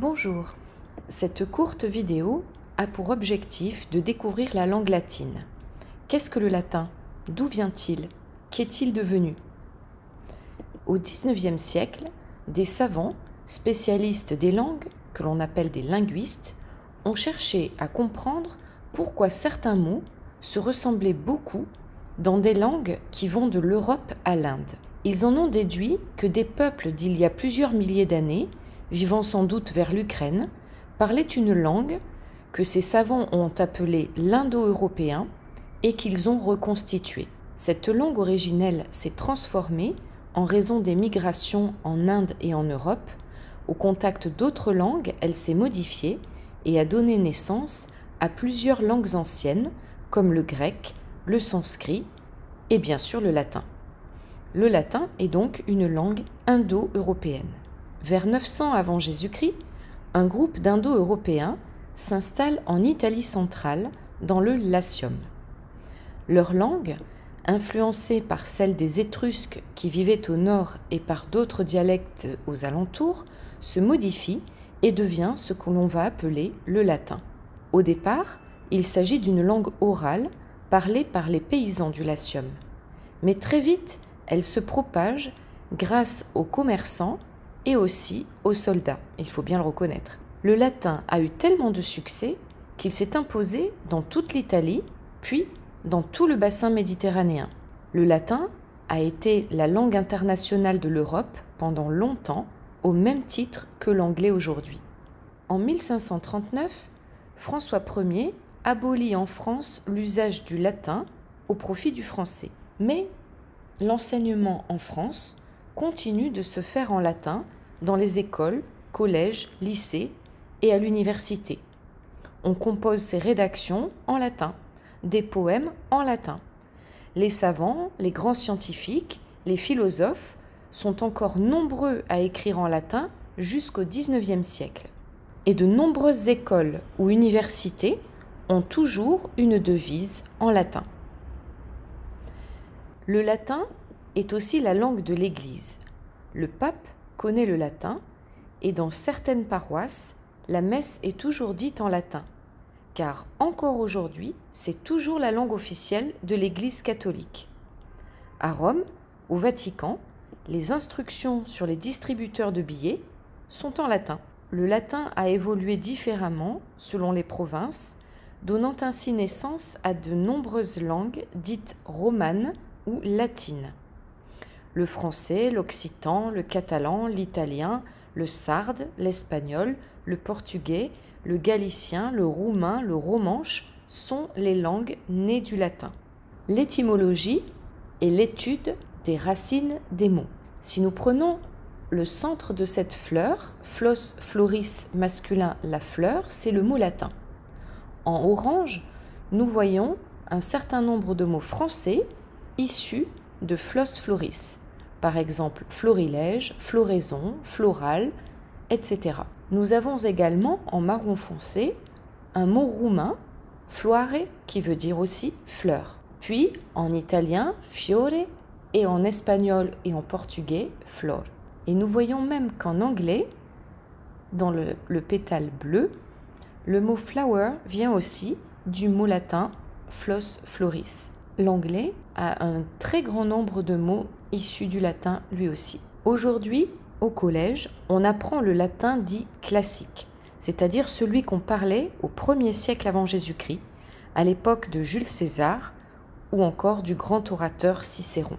Bonjour, cette courte vidéo a pour objectif de découvrir la langue latine. Qu'est-ce que le latin? D'où vient-il? Qu'est-il devenu? Au XIXe siècle, des savants, spécialistes des langues, que l'on appelle des linguistes, ont cherché à comprendre pourquoi certains mots se ressemblaient beaucoup dans des langues qui vont de l'Europe à l'Inde. Ils en ont déduit que des peuples d'il y a plusieurs milliers d'années, vivant sans doute vers l'Ukraine, parlaient une langue que ces savants ont appelée l'indo-européen et qu'ils ont reconstituée. Cette langue originelle s'est transformée en raison des migrations en Inde et en Europe. Au contact d'autres langues, elle s'est modifiée et a donné naissance à plusieurs langues anciennes, comme le grec, le sanskrit et bien sûr le latin. Le latin est donc une langue indo-européenne. Vers 900 avant Jésus-Christ, un groupe d'Indo-Européens s'installe en Italie centrale, dans le Latium. Leur langue, influencée par celle des Étrusques qui vivaient au nord et par d'autres dialectes aux alentours, se modifie et devient ce que l'on va appeler le latin. Au départ, il s'agit d'une langue orale parlée par les paysans du Latium. Mais très vite, elle se propage grâce aux commerçants et aussi aux soldats, il faut bien le reconnaître. Le latin a eu tellement de succès qu'il s'est imposé dans toute l'Italie, puis dans tout le bassin méditerranéen. Le latin a été la langue internationale de l'Europe pendant longtemps, au même titre que l'anglais aujourd'hui. En 1539, François Ier abolit en France l'usage du latin au profit du français. Mais l'enseignement en France continue de se faire en latin dans les écoles, collèges, lycées et à l'université. On compose ses rédactions en latin, des poèmes en latin. Les savants, les grands scientifiques, les philosophes sont encore nombreux à écrire en latin jusqu'au XIXe siècle. Et de nombreuses écoles ou universités ont toujours une devise en latin. Le latin est aussi la langue de l'Église. Le pape connaît le latin et dans certaines paroisses, la messe est toujours dite en latin, car encore aujourd'hui, c'est toujours la langue officielle de l'Église catholique. À Rome, au Vatican, les instructions sur les distributeurs de billets sont en latin. Le latin a évolué différemment selon les provinces, donnant ainsi naissance à de nombreuses langues dites romanes ou latines. Le français, l'occitan, le catalan, l'italien, le sarde, l'espagnol, le portugais, le galicien, le roumain, le romanche sont les langues nées du latin. L'étymologie est l'étude des racines des mots. Si nous prenons le centre de cette fleur, flos floris masculin, la fleur, c'est le mot latin. En orange, nous voyons un certain nombre de mots français issus de flos floris, par exemple florilège, floraison, floral, etc. Nous avons également en marron foncé un mot roumain, floare, qui veut dire aussi fleur. Puis en italien, fiore, et en espagnol et en portugais, flor. Et nous voyons même qu'en anglais, dans le pétale bleu, le mot flower vient aussi du mot latin flos floris. L'anglais a un très grand nombre de mots issus du latin lui aussi. Aujourd'hui, au collège, on apprend le latin dit classique, c'est-à-dire celui qu'on parlait au 1er siècle avant Jésus-Christ, à l'époque de Jules César ou encore du grand orateur Cicéron.